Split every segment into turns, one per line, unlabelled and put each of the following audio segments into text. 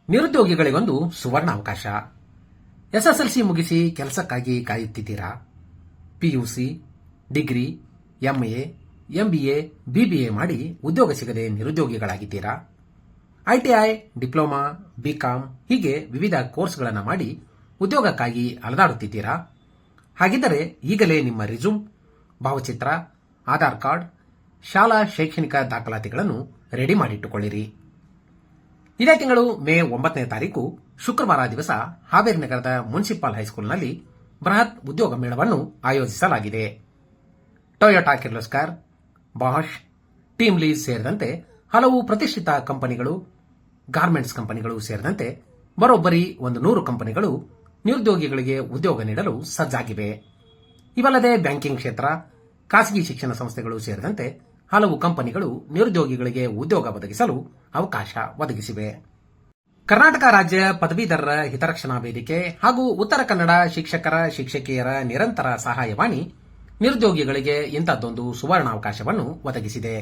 ನಿರುದ್ಯೋಗಿಗಳಿಗೊಂದು ಸುವರ್ಣ ಅವಕಾಶ. ಎಸ್ಎಸ್ಎಲ್ಸಿ ಮುಗಿಸಿ ಕೆಲಸಕ್ಕಾಗಿ ಕಾಯುತ್ತಿದ್ದೀರಾ? PUC, degree, MA, MBA, BBA ಮಾಡಿ ಉದ್ಯೋಗ ಸಿಗದೆ ನಿರುದ್ಯೋಗಿಗಳಾಗಿದ್ದೀರಾ? ಐಟಿಐ, ಡಿಪ್ಲೊಮಾ, ಬಿಕಾಂ ಹೀಗೆ ವಿವಿಧ ಕೋರ್ಸ್ಗಳನ್ನು ಮಾಡಿ ಉದ್ಯೋಗಕ್ಕಾಗಿ ಅಲೆದಾಡುತ್ತಿದ್ದೀರಾ? ಹಾಗಿದ್ದರೆ ಈಗಲೇ ನಿಮ್ಮ ರಿಸ್ಯೂಮ್, ಭಾವಚಿತ್ರ, ಆಧಾರ್ ಕಾರ್ಡ್, ಶಾಲಾ ಶೈಕ್ಷಣಿಕ ದಾಖಲಾತಿಗಳನ್ನು ರೆಡಿ ಮಾಡಿಟ್ಟುಕೊಳ್ಳಿರಿ. ಇದೇ ತಿಂಗಳು ಮೇ 9ನೇ ತಾರೀಕು ಶುಕ್ರವಾರ ದಿವಸ ಹಾವೇರಿ ನಗರದ ಮುನ್ಸಿಪಲ್ ಹೈಸ್ಕೂಲ್ನಲ್ಲಿ ಬೃಹತ್ ಉದ್ಯೋಗ ಮೇಳವನ್ನು ಆಯೋಜಿಸಲಾಗಿದೆ. Toyota Kirloskar, Bosch, team lease ಸೇರಿದಂತೆ ಹಲವು ಪ್ರತಿಷ್ಠಿತ ಕಂಪನಿಗಳು, ಗಾರ್ಮೆಂಟ್ಸ್ ಕಂಪನಿಗಳು ಸೇರಿದಂತೆ ಬರೋಬ್ಬರಿ 100 ಕಂಪನಿಗಳು ನಿರುದ್ಯೋಗಿಗಳಿಗೆ ಉದ್ಯೋಗ ನೀಡಲು ಸಜ್ಜಾಗಿವೆ. ಇವಲ್ಲದೆ ಬ್ಯಾಂಕಿಂಗ್ ಕ್ಷೇತ್ರ, ಖಾಸಗಿ ಶಿಕ್ಷಣ ಸಂಸ್ಥೆಗಳು ಸೇರಿದಂತೆ ಹಲವು ಕಂಪನಿಗಳು ನಿರುದ್ಯೋಗಿಗಳಿಗೆ ಉದ್ಯೋಗ ಒದಗಿಸಲು ಅವಕಾಶ ಒದಗಿಸಿವೆ. ಕರ್ನಾಟಕ ರಾಜ್ಯ ಪದವೀಧರರ ಹಿತರಕ್ಷಣಾ ವೇದಿಕೆ ಹಾಗೂ ಉತ್ತರ ಕನ್ನಡ ಶಿಕ್ಷಕರ ಶಿಕ್ಷಕಿಯರ ನಿರಂತರ ಸಹಾಯವಾಣಿ ನಿರುದ್ಯೋಗಿಗಳಿಗೆ ಇಂಥದ್ದೊಂದು ಸುವರ್ಣಾವಕಾಶವನ್ನು ಒದಗಿಸಿದೆ.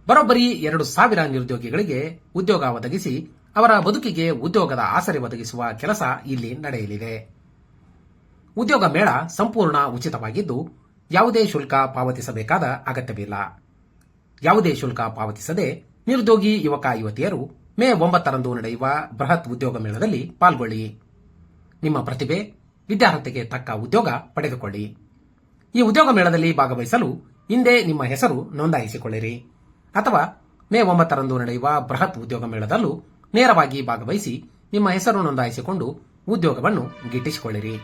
ಬರೋಬ್ಬರಿ 2,000 ನಿರುದ್ಯೋಗಿಗಳಿಗೆ ಉದ್ಯೋಗ ಒದಗಿಸಿ ಅವರ ಬದುಕಿಗೆ ಉದ್ಯೋಗದ ಆಸರೆ ಒದಗಿಸುವ ಕೆಲಸ ಇಲ್ಲಿ ನಡೆಯಲಿದೆ. ಉದ್ಯೋಗ ಮೇಳ ಸಂಪೂರ್ಣ ಉಚಿತವಾಗಿದ್ದು ಯಾವುದೇ ಶುಲ್ಕ ಪಾವತಿಸಬೇಕಾದ ಅಗತ್ಯವಿಲ್ಲ. ಯಾವುದೇ ಶುಲ್ಕ ಪಾವತಿಸದೆ ನಿರುದ್ಯೋಗಿ ಯುವಕ ಯುವತಿಯರು ಮೇ 9ರಂದು ನಡೆಯುವ ಬೃಹತ್ ಉದ್ಯೋಗ ಮೇಳದಲ್ಲಿ ಪಾಲ್ಗೊಳ್ಳಿ. ನಿಮ್ಮ ಪ್ರತಿಭೆ, ವಿದ್ಯಾರ್ಹತೆಗೆ ತಕ್ಕ ಉದ್ಯೋಗ ಪಡೆದುಕೊಳ್ಳಿ. ಈ ಉದ್ಯೋಗ ಮೇಳದಲ್ಲಿ ಭಾಗವಹಿಸಲು ಹಿಂದೆ ನಿಮ್ಮ ಹೆಸರು ನೋಂದಾಯಿಸಿಕೊಳ್ಳಿರಿ ಅಥವಾ ಮೇ 9ರಂದು ನಡೆಯುವ ಬೃಹತ್ ಉದ್ಯೋಗ ಮೇಳದಲ್ಲೂ ನೇರವಾಗಿ ಭಾಗವಹಿಸಿ ನಿಮ್ಮ ಹೆಸರು ನೋಂದಾಯಿಸಿಕೊಂಡು ಉದ್ಯೋಗವನ್ನು ಗಿಟ್ಟಿಸಿಕೊಳ್ಳಿರಿ.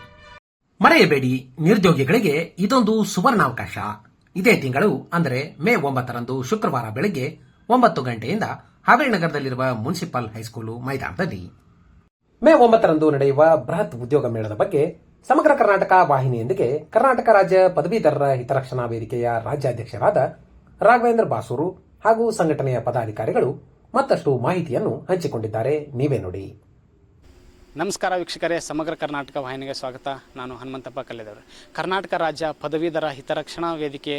ಮರೆಯಬೇಡಿ, ನಿರುದ್ಯೋಗಿಗಳಿಗೆ ಇದೊಂದು ಸುವರ್ಣಾವಕಾಶ. ಇದೇ ತಿಂಗಳು ಅಂದರೆ ಮೇ 9ರಂದು ಶುಕ್ರವಾರ ಬೆಳಗ್ಗೆ 9 ಗಂಟೆಯಿಂದ ಹಾವೇರಿ ನಗರದಲ್ಲಿರುವ ಮುನ್ಸಿಪಲ್ ಹೈಸ್ಕೂಲು ಮೈದಾನದಲ್ಲಿ. ಮೇ 9ರಂದು ನಡೆಯುವ ಬೃಹತ್ ಉದ್ಯೋಗ ಮೇಳದ ಬಗ್ಗೆ ಸಮಗ್ರ ಕರ್ನಾಟಕ ವಾಹಿನಿಯೊಂದಿಗೆ ಕರ್ನಾಟಕ ರಾಜ್ಯ ಪದವೀಧರರ ಹಿತರಕ್ಷಣಾ ವೇದಿಕೆಯ ರಾಜ್ಯಾಧ್ಯಕ್ಷರಾದ ರಾಘವೇಂದ್ರ ಬಾಸೂರು ಹಾಗೂ ಸಂಘಟನೆಯ ಪದಾಧಿಕಾರಿಗಳು ಮತ್ತಷ್ಟು ಮಾಹಿತಿಯನ್ನು ಹಂಚಿಕೊಂಡಿದ್ದಾರೆ. ನೀವೇ ನೋಡಿ.
ನಮಸ್ಕಾರ ವೀಕ್ಷಕರೇ, ಸಮಗ್ರ ಕರ್ನಾಟಕ ವಾಹಿನಿಗೆ ಸ್ವಾಗತ. ನಾನು ಹನುಮಂತಪ್ಪ ಕಲ್ಲೆದವರು. ಕರ್ನಾಟಕ ರಾಜ್ಯ ಪದವೀಧರ ಹಿತರಕ್ಷಣಾ ವೇದಿಕೆ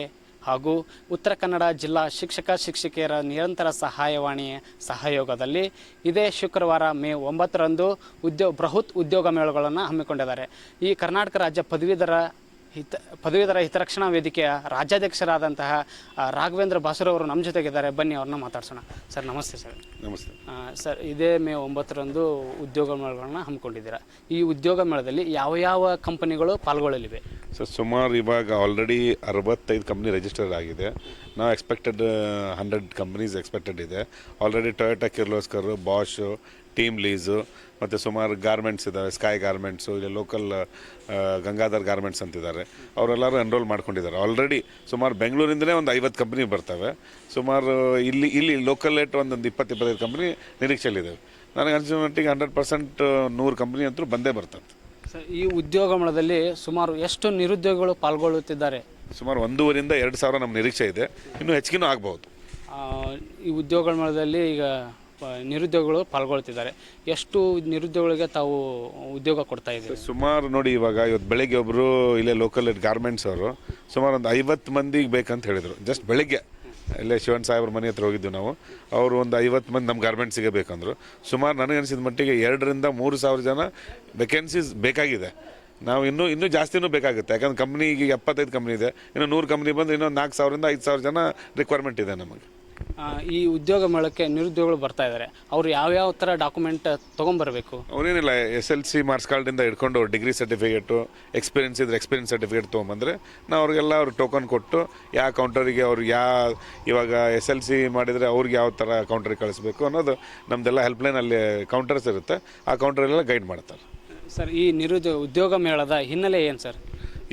ಹಾಗೂ ಉತ್ತರ ಕನ್ನಡ ಜಿಲ್ಲಾ ಶಿಕ್ಷಕ ಶಿಕ್ಷಕಿಯರ ನಿರಂತರ ಸಹಾಯವಾಣಿಯ ಸಹಯೋಗದಲ್ಲಿ ಇದೇ ಶುಕ್ರವಾರ ಮೇ 9ರಂದು ಬೃಹತ್ ಉದ್ಯೋಗ ಮೇಳಗಳನ್ನು ಹಮ್ಮಿಕೊಂಡಿದ್ದಾರೆ. ಈ ಕರ್ನಾಟಕ ರಾಜ್ಯ ಪದವೀಧರ ಹಿತರಕ್ಷಣಾ ವೇದಿಕೆಯ ರಾಜ್ಯಾಧ್ಯಕ್ಷರಾದಂತಹ ರಾಘವೇಂದ್ರ ಬಾಸುರವರು ನಮ್ಮ ಜೊತೆಗಿದ್ದಾರೆ. ಬನ್ನಿ ಅವ್ರನ್ನ ಮಾತಾಡ್ಸೋಣ. ಸರ್ ನಮಸ್ತೆ. ಸರ್
ನಮಸ್ತೆ.
ಸರ್, ಇದೇ ಮೇ 9ರಂದು ಉದ್ಯೋಗ ಮೇಳಗಳನ್ನ ಹಮ್ಮಿಕೊಂಡಿದ್ದೀರಾ. ಈ ಉದ್ಯೋಗ ಮೇಳದಲ್ಲಿ ಯಾವ ಕಂಪನಿಗಳು ಪಾಲ್ಗೊಳ್ಳಲಿವೆ?
ಸರ್, ಸುಮಾರು ಇವಾಗ ಆಲ್ರೆಡಿ 65 ಕಂಪ್ನಿ ರಿಜಿಸ್ಟರ್ ಆಗಿದೆ. ನಾವು ಎಕ್ಸ್ಪೆಕ್ಟೆಡ್ 100 ಕಂಪ್ನೀಸ್ ಎಕ್ಸ್ಪೆಕ್ಟೆಡ್ ಇದೆ. Already Toyota Kirloskar, Bosch, team lease ಮತ್ತು ಸುಮಾರು ಗಾರ್ಮೆಂಟ್ಸ್ ಇದ್ದಾವೆ. ಸ್ಕೈ ಗಾರ್ಮೆಂಟ್ಸು, ಇಲ್ಲಿ ಲೋಕಲ್ ಗಂಗಾಧರ್ ಗಾರ್ಮೆಂಟ್ಸ್ ಅಂತಿದ್ದಾರೆ. ಅವರೆಲ್ಲರೂ ಎನ್ರೋಲ್ ಮಾಡ್ಕೊಂಡಿದ್ದಾರೆ. ಆಲ್ರೆಡಿ ಸುಮಾರು ಬೆಂಗಳೂರಿಂದಲೇ ಒಂದು 50 ಕಂಪ್ನಿ ಬರ್ತವೆ. ಸುಮಾರು ಇಲ್ಲಿ ಲೋಕಲ್ ಏಟ್ ಒಂದು 20-25 ಕಂಪ್ನಿ ನಿರೀಕ್ಷೆಯಲ್ಲಿದ್ದಾವೆ. ನನಗೆ ಅನಿಸೋ ಮಟ್ಟಿಗೆ 100% 100 ಕಂಪ್ನಿ ಅಂತೂ ಬಂದೇ ಬರ್ತದೆ.
ಸರ್, ಈ ಉದ್ಯೋಗ ಮೇಳದಲ್ಲಿ ಸುಮಾರು ಎಷ್ಟು ನಿರುದ್ಯೋಗಿಗಳು ಪಾಲ್ಗೊಳ್ಳುತ್ತಿದ್ದಾರೆ?
ಸುಮಾರು 1,500ರಿಂದ 2,000 ನಮ್ಮ ನಿರೀಕ್ಷೆ ಇದೆ. ಇನ್ನೂ ಹೆಚ್ಚಿಗೆನೂ ಆಗ್ಬೋದು.
ಈ ಉದ್ಯೋಗ ಮೇಳದಲ್ಲಿ ಈಗ ನಿರುದ್ಯೋಗಿಗಳು ಪಾಲ್ಗೊಳ್ತಿದ್ದಾರೆ. ಎಷ್ಟು ನಿರುದ್ಯೋಗಿಗಳಿಗೆ ತಾವು ಉದ್ಯೋಗ ಕೊಡ್ತಾ ಇದ್ದೀವಿ?
ಸುಮಾರು ನೋಡಿ, ಇವತ್ತು ಬೆಳಗ್ಗೆ ಒಬ್ಬರು ಇಲ್ಲೇ ಲೋಕಲ್ ಗಾರ್ಮೆಂಟ್ಸ್ ಅವರು ಸುಮಾರು ಒಂದು 50 ಮಂದಿಗೆ ಬೇಕಂತ ಹೇಳಿದರು. ಜಸ್ಟ್ ಬೆಳಗ್ಗೆ ಇಲ್ಲೇ ಶಿವನ್ ಸಾಹೇಬ್ರ ಮನೆ ಹತ್ರ ಹೋಗಿದ್ದು ನಾವು. ಅವರು ಒಂದು 50 ಮಂದಿ ನಮ್ಮ ಗಾರ್ಮೆಂಟ್ಸಿಗೆ ಬೇಕಂದ್ರು. ಸುಮಾರು ನನಗನ್ಸಿದ ಮಟ್ಟಿಗೆ 2,000ರಿಂದ 3,000 ಜನ ವೇಕೆನ್ಸೀಸ್ ಬೇಕಾಗಿದೆ. ನಾವು ಇನ್ನೂ ಜಾಸ್ತಿನೂ ಬೇಕಾಗುತ್ತೆ. ಯಾಕಂದ್ರೆ ಕಂಪ್ನಿ ಈಗ 75 ಕಂಪ್ನಿ ಇದೆ. ಇನ್ನು 100 ಕಂಪ್ನಿ ಬಂದು ಇನ್ನೊಂದು 4,000ರಿಂದ 5,000 ಜನ ರಿಕ್ವೈರ್ಮೆಂಟ್ ಇದೆ ನಮಗೆ.
ಈ ಉದ್ಯೋಗ ಮೇಳಕ್ಕೆ ನಿರುದ್ಯೋಗಿಗಳು ಬರ್ತಾ ಇದ್ದಾರೆ. ಅವರು ಯಾವ್ಯಾವ ಥರ ಡಾಕ್ಯುಮೆಂಟ್ ತೊಗೊಂಬರ್ಬೇಕು?
ಅವರೇನಿಲ್ಲ, SLC ಮಾರ್ಕ್ಸ್ ಕಾರ್ಡಿಂದ ಹಿಡ್ಕೊಂಡು ಡಿಗ್ರಿ ಸರ್ಟಿಫಿಕೇಟು, ಎಕ್ಸ್ಪೀರಿಯನ್ಸ್ ಇದ್ರೆ ಎಕ್ಸ್ಪೀರಿಯನ್ಸ್ ಸರ್ಟಿಫಿಕೇಟ್ ತೊಗೊಂಬಂದರೆ ನಾವು ಅವ್ರಿಗೆಲ್ಲ ಅವ್ರು ಟೋಕನ್ ಕೊಟ್ಟು ಯಾವ ಕೌಂಟರಿಗೆ ಅವ್ರು ಇವಾಗ SLC ಮಾಡಿದರೆ ಅವ್ರಿಗೆ ಯಾವ ಥರ ಕೌಂಟರಿಗೆ ಕಳಿಸ್ಬೇಕು ಅನ್ನೋದು ನಮ್ಮದೆಲ್ಲ ಹೆಲ್ಪ್ಲೈನಲ್ಲಿ ಕೌಂಟರ್ಸ್ ಇರುತ್ತೆ. ಆ ಕೌಂಟರೆಲ್ಲ ಗೈಡ್ ಮಾಡ್ತಾರೆ.
ಸರ್, ಈ ಉದ್ಯೋಗ ಮೇಳದ ಹಿನ್ನೆಲೆ ಏನು ಸರ್?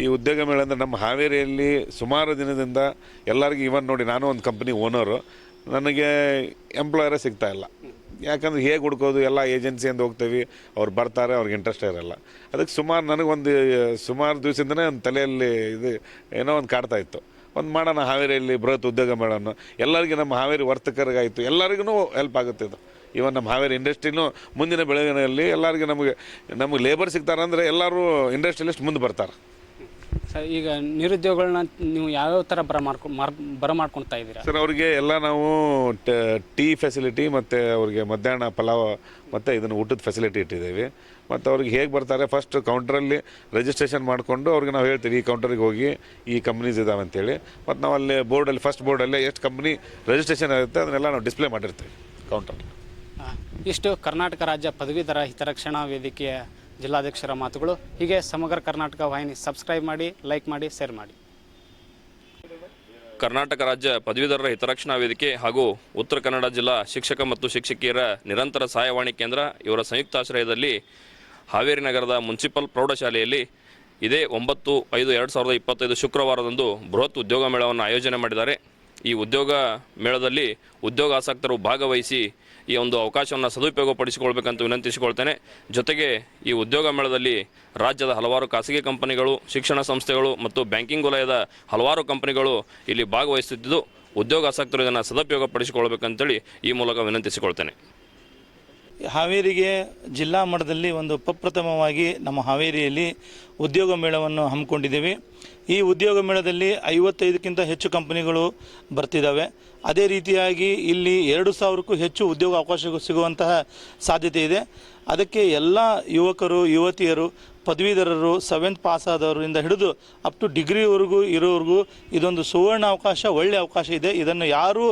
ಈ ಉದ್ಯೋಗ ಮೇಳ ಅಂದರೆ ನಮ್ಮ ಹಾವೇರಿಯಲ್ಲಿ ಸುಮಾರು ದಿನದಿಂದ ಎಲ್ಲರಿಗೂ, ಇವನ್ ನೋಡಿ, ನಾನು ಒಂದು ಕಂಪ್ನಿ ಓನರು, ನನಗೆ ಎಂಪ್ಲಾಯರೇ ಸಿಗ್ತಾಯಿಲ್ಲ. ಯಾಕಂದ್ರೆ ಹೇಗೆ ಹುಡ್ಕೋದು, ಎಲ್ಲ ಏಜೆನ್ಸಿಯಿಂದ ಹೋಗ್ತೀವಿ, ಅವ್ರು ಬರ್ತಾರೆ, ಅವ್ರಿಗೆ ಇಂಟ್ರೆಸ್ಟ್ ಇರೋಲ್ಲ. ಅದಕ್ಕೆ ಸುಮಾರು ದಿವಸದಿಂದನೇ ಒಂದು ತಲೆಯಲ್ಲಿ ಇದು ಏನೋ ಒಂದು ಕಾಡ್ತಾ ಇತ್ತು. ಒಂದು ಮಾಡೋಣ ಹಾವೇರಿಯಲ್ಲಿ ಬೃಹತ್ ಉದ್ಯೋಗ ಮೇಳವನ್ನು. ಎಲ್ಲರಿಗೂ ನಮ್ಮ ಹಾವೇರಿ ವರ್ತಕರಿಗಾಯಿತು, ಎಲ್ಲರಿಗೂ ಹೆಲ್ಪ್ ಆಗುತ್ತೆ ಇದು. ಇವನ್ ನಮ್ಮ ಹಾವೇರಿ ಇಂಡಸ್ಟ್ರಿನೂ ಮುಂದಿನ ಬೆಳವಣಿಗೆಯಲ್ಲಿ ಎಲ್ಲರಿಗೂ ನಮಗೆ ಲೇಬರ್ ಸಿಗ್ತಾರೆ ಅಂದರೆ ಎಲ್ಲರೂ ಇಂಡಸ್ಟ್ರಿಯಲಿಸ್ಟ್ ಮುಂದೆ ಬರ್ತಾರೆ.
ಸರ್ ಈಗ ನಿರುದ್ಯೋಗಗಳನ್ನ ನೀವು ಯಾವ್ಯಾವ ಥರ ಬರಮಾಡ್ಕೊಳ್ತಾ ಇದ್ದೀರಾ?
ಸರ್ ಅವರಿಗೆ ಎಲ್ಲ ನಾವು ಟೀ ಫೆಸಿಲಿಟಿ ಮತ್ತು ಅವ್ರಿಗೆ ಮಧ್ಯಾಹ್ನ ಪಲಾವ್ ಮತ್ತು ಇದನ್ನು ಊಟದ ಫೆಸಿಲಿಟಿ ಇಟ್ಟಿದ್ದೀವಿ. ಮತ್ತು ಅವ್ರಿಗೆ ಹೇಗೆ ಬರ್ತಾರೆ ಫಸ್ಟ್ ಕೌಂಟ್ರಲ್ಲಿ ರಿಜಿಸ್ಟ್ರೇಷನ್ ಮಾಡಿಕೊಂಡು ಅವ್ರಿಗೆ ನಾವು ಹೇಳ್ತೀವಿ ಈ ಕೌಂಟರಿಗೆ ಹೋಗಿ ಈ ಕಂಪ್ನೀಸ್ ಇದಾವೆ ಅಂತೇಳಿ. ಮತ್ತು ನಾವು ಅಲ್ಲಿ ಬೋರ್ಡಲ್ಲಿ ಫಸ್ಟ್ ಬೋರ್ಡಲ್ಲೇ ಎಷ್ಟು ಕಂಪ್ನಿ ರಿಜಿಸ್ಟ್ರೇಷನ್ ಇರುತ್ತೆ ಅದನ್ನೆಲ್ಲ ನಾವು ಡಿಸ್ಪ್ಲೇ ಮಾಡಿರ್ತೀವಿ ಕೌಂಟರಲ್ಲಿ.
ಇಷ್ಟು ಕರ್ನಾಟಕ ರಾಜ್ಯ ಪದವೀಧರ ಹಿತರಕ್ಷಣಾ ವೇದಿಕೆಯ ಜಿಲ್ಲಾಧ್ಯಕ್ಷರ ಮಾತುಗಳು. ಹೀಗೆ ಸಮಗ್ರ ಕರ್ನಾಟಕ ವಾಹಿನಿ ಸಬ್ಸ್ಕ್ರೈಬ್ ಮಾಡಿ, ಲೈಕ್ ಮಾಡಿ, ಶೇರ್ ಮಾಡಿ.
ಕರ್ನಾಟಕ ರಾಜ್ಯ ಪದವೀಧರರ ಹಿತರಕ್ಷಣಾ ವೇದಿಕೆ ಹಾಗೂ ಉತ್ತರ ಕನ್ನಡ ಜಿಲ್ಲಾ ಶಿಕ್ಷಕ ಮತ್ತು ಶಿಕ್ಷಕಿಯರ ನಿರಂತರ ಸಹಾಯವಾಣಿ ಕೇಂದ್ರ ಇವರ ಸಂಯುಕ್ತಾಶ್ರಯದಲ್ಲಿ ಹಾವೇರಿ ನಗರದ ಮುನ್ಸಿಪಲ್ ಪ್ರೌಢಶಾಲೆಯಲ್ಲಿ ಇದೇ 9/5/2025 ಶುಕ್ರವಾರದಂದು ಬೃಹತ್ ಉದ್ಯೋಗ ಮೇಳವನ್ನು ಆಯೋಜನೆ ಮಾಡಿದ್ದಾರೆ. ಈ ಉದ್ಯೋಗ ಮೇಳದಲ್ಲಿ ಉದ್ಯೋಗಾಸಕ್ತರು ಭಾಗವಹಿಸಿ ಈ ಒಂದು ಅವಕಾಶವನ್ನು ಸದುಪಯೋಗಪಡಿಸಿಕೊಳ್ಬೇಕಂತ ವಿನಂತಿಸಿಕೊಳ್ತೇನೆ. ಜೊತೆಗೆ ಈ ಉದ್ಯೋಗ ಮೇಳದಲ್ಲಿ ರಾಜ್ಯದ ಹಲವಾರು ಖಾಸಗಿ ಕಂಪನಿಗಳು, ಶಿಕ್ಷಣ ಸಂಸ್ಥೆಗಳು ಮತ್ತು ಬ್ಯಾಂಕಿಂಗ್ ವಲಯದ ಹಲವಾರು ಕಂಪನಿಗಳು ಇಲ್ಲಿ ಭಾಗವಹಿಸುತ್ತಿದ್ದು ಉದ್ಯೋಗಾಸಕ್ತರು ಇದನ್ನು ಸದುಪಯೋಗಪಡಿಸಿಕೊಳ್ಬೇಕಂತೇಳಿ ಈ ಮೂಲಕ ವಿನಂತಿಸಿಕೊಳ್ತೇನೆ.
ಹಾವೇರಿಗೆ ಜಿಲ್ಲಾ ಮಟ್ಟದಲ್ಲಿ ಒಂದು ಪ್ರಪ್ರಥಮವಾಗಿ ನಮ್ಮ ಹಾವೇರಿಯಲ್ಲಿ ಉದ್ಯೋಗ ಮೇಳವನ್ನು ಹಮ್ಮಿಕೊಂಡಿದ್ದೇವೆ. ಈ ಉದ್ಯೋಗ ಮೇಳದಲ್ಲಿ 55ಕ್ಕಿಂತ ಹೆಚ್ಚು ಕಂಪನಿಗಳು ಬರ್ತಿದ್ದಾವೆ. ಅದೇ ರೀತಿಯಾಗಿ ಇಲ್ಲಿ 2,000ಕ್ಕೂ ಹೆಚ್ಚು ಉದ್ಯೋಗ ಅವಕಾಶ ಸಿಗುವಂತಹ ಸಾಧ್ಯತೆ ಇದೆ. ಅದಕ್ಕೆ ಎಲ್ಲ ಯುವಕರು, ಯುವತಿಯರು, ಪದವೀಧರರು, 7th ಪಾಸ್ ಆದವರಿಂದ ಹಿಡಿದು ಅಪ್ ಟು ಡಿಗ್ರಿವರೆಗೂ ಇರೋವ್ರಿಗೂ ಇದೊಂದು ಸುವರ್ಣ ಅವಕಾಶ, ಒಳ್ಳೆಯ ಅವಕಾಶ ಇದೆ. ಇದನ್ನು ಯಾರೂ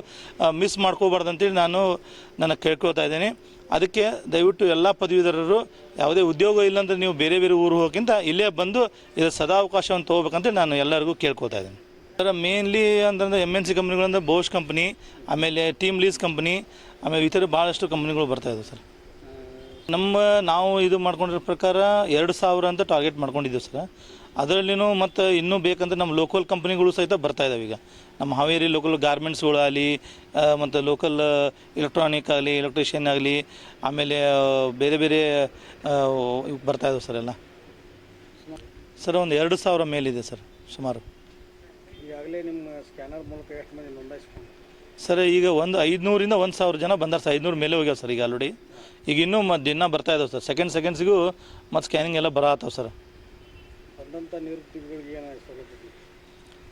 ಮಿಸ್ ಮಾಡ್ಕೋಬಾರ್ದಂತೇಳಿ ನಾನು ಕೇಳ್ಕೊಳ್ತಾ ಇದ್ದೇನೆ. ಅದಕ್ಕೆ ದಯವಿಟ್ಟು ಎಲ್ಲ ಪದವೀಧರರು ಯಾವುದೇ ಉದ್ಯೋಗ ಇಲ್ಲಾಂದರೆ ನೀವು ಬೇರೆ ಬೇರೆ ಊರು ಹೋಗೋಕ್ಕಿಂತ ಇಲ್ಲೇ ಬಂದು ಇದರ ಸದಾವಕಾಶವನ್ನು ತೊಗೋಬೇಕಂತ ನಾನು ಎಲ್ಲರಿಗೂ ಕೇಳ್ಕೊಳ್ತಾ ಇದ್ದೇನೆ. ಸರ್ ಮೇನ್ಲಿ ಅಂತಂದರೆ MNC ಕಂಪ್ನಿಗಳಂದ್ರೆ ಬೋಷ್ ಕಂಪ್ನಿ, ಆಮೇಲೆ ಟೀಮ್ ಲೀಸ್ ಕಂಪ್ನಿ, ಆಮೇಲೆ ಇತರ ಭಾಳಷ್ಟು ಕಂಪ್ನಿಗಳು ಬರ್ತಾಯಿದ್ದಾವೆ ಸರ್. ನಾವು ಇದು ಮಾಡ್ಕೊಂಡಿರೋ ಪ್ರಕಾರ 2,000 ಅಂತ ಟಾರ್ಗೆಟ್ ಮಾಡ್ಕೊಂಡಿದ್ದೀವಿ ಸರ್. ಅದರಲ್ಲಿನೂ ಮತ್ತು ಇನ್ನೂ ಬೇಕಂದ್ರೆ ನಮ್ಮ ಲೋಕಲ್ ಕಂಪ್ನಿಗಳು ಸಹಿತ ಬರ್ತಾಯಿದ್ದಾವೆ. ಈಗ ನಮ್ಮ ಹಾವೇರಿ ಲೋಕಲ್ ಗಾರ್ಮೆಂಟ್ಸ್ಗಳಾಗಲಿ ಮತ್ತು ಲೋಕಲ್ ಎಲೆಕ್ಟ್ರಾನಿಕ್ ಆಗಲಿ, ಎಲೆಕ್ಟ್ರಿಷಿಯನ್ ಆಗಲಿ, ಆಮೇಲೆ ಬೇರೆ ಬೇರೆ ಬರ್ತಾಯಿದ್ದಾವೆ ಸರ್ ಎಲ್ಲ. ಸರ್ ಒಂದು 2,000 ಮೇಲಿದೆ ಸರ್ ಸುಮಾರು.
ಈಗಾಗಲೇ ನಿಮ್ಮ ಸ್ಕ್ಯಾನರ್ ಮೂಲಕ ಎಷ್ಟು ಮಂದಿ ನೋಂದಾಯಿಸ್ಕೊಂಡು
ಸರ್? ಈಗ ಒಂದು 500ರಿಂದ 1,000 ಜನ ಬಂದಾರೆ ಸರ್. 500 ಮೇಲೆ ಹೋಗ್ಯಾವ ಸರ್ ಈಗ ಆಲ್ರೆಡಿ. ಈಗ ಇನ್ನೂ ದಿನ ಬರ್ತಾ ಇದಾವೆ ಸರ್. ಸೆಕೆಂಡ್ಸಿಗೂ ಮತ್ತು ಸ್ಕ್ಯಾನಿಂಗ್ ಎಲ್ಲ ಬರತ್ತವೆ ಸರ್.
ಬಂದಂಥ ನಿರುದ್ಯೋಗಿಗಳಿಗೆ ಏನು ಸೌಲಭ್ಯ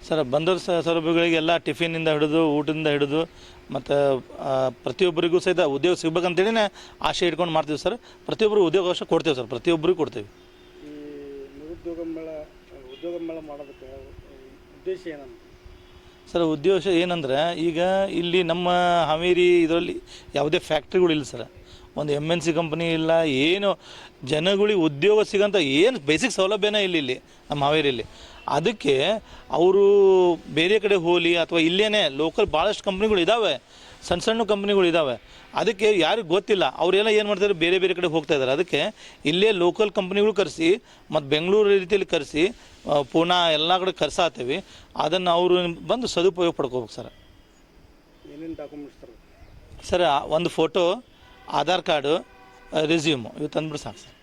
ಸರ್? ಬಂದರ ಸೌಲಭ್ಯಗಳಿಗೆಲ್ಲ ಟಿಫಿನಿಂದ ಹಿಡಿದು, ಊಟದಿಂದ ಹಿಡಿದು ಮತ್ತು ಪ್ರತಿಯೊಬ್ಬರಿಗೂ ಸಹಿತ ಉದ್ಯೋಗ ಸಿಗ್ಬೇಕಂತೇಳಿನೇ ಆಸೆ ಇಟ್ಕೊಂಡು ಮಾಡ್ತೀವಿ ಸರ್. ಪ್ರತಿಯೊಬ್ಬರು ಉದ್ಯೋಗಾವಕಾಶ ಕೊಡ್ತೇವೆ ಸರ್, ಪ್ರತಿಯೊಬ್ಬರಿಗೂ ಕೊಡ್ತೇವೆ.
ಈ ಉದ್ಯೋಗ ಮೇಳ ಮಾಡೋದಕ್ಕೆ ಉದ್ದೇಶ ಏನಂತ
ಸರ್? ಉದ್ದೇಶ ಏನಂದ್ರೆ ಈಗ ಇಲ್ಲಿ ನಮ್ಮ ಹಾವೇರಿ ಇದರಲ್ಲಿ ಯಾವುದೇ ಫ್ಯಾಕ್ಟ್ರಿಗಳಿಲ್ಲ ಸರ್. ಒಂದು MNC ಕಂಪ್ನಿ ಇಲ್ಲ, ಏನು ಜನಗಳಿಗೆ ಉದ್ಯೋಗ ಸಿಗೋಂಥ ಏನು ಬೇಸಿಕ್ ಸೌಲಭ್ಯನೇ ಇಲ್ಲಿ ನಮ್ಮ ಹಾವೇರಿಯಲ್ಲಿ. ಅದಕ್ಕೆ ಅವರು ಬೇರೆ ಕಡೆ ಹೋಗಲಿ ಅಥವಾ ಇಲ್ಲೇ ಲೋಕಲ್ ಭಾಳಷ್ಟು ಕಂಪ್ನಿಗಳು ಇದ್ದಾವೆ, ಸಣ್ಣ ಸಣ್ಣ ಕಂಪ್ನಿಗಳು ಇದ್ದಾವೆ. ಅದಕ್ಕೆ ಯಾರಿಗೂ ಗೊತ್ತಿಲ್ಲ, ಅವರೆಲ್ಲ ಏನು ಮಾಡ್ತಾರೆ, ಬೇರೆ ಬೇರೆ ಕಡೆ ಹೋಗ್ತಾ ಇದ್ದಾರೆ. ಅದಕ್ಕೆ ಇಲ್ಲೇ ಲೋಕಲ್ ಕಂಪ್ನಿಗಳು ಕರೆಸಿ ಮತ್ತು ಬೆಂಗಳೂರು ರೀತಿಯಲ್ಲಿ ಕರೆಸಿ ಪುಣೆ ಎಲ್ಲ ಕಡೆ ಕರ್ಸಾತೀವಿ. ಅದನ್ನು ಅವರು ಬಂದು ಸದುಪಯೋಗ ಪಡ್ಕೋಬೇಕು ಸರ್.
ಏನೇನು ಡಾಕ್ಯುಮೆಂಟ್ಸ್ ತರಬೇಕು
ಸರ್? ಒಂದು ಫೋಟೋ, ಆಧಾರ್ ಕಾರ್ಡು, ರೆಸ್ಯೂಮು ಇವು ತಂದುಬಿಟ್ಟು ಸಾಕು ಸರ್.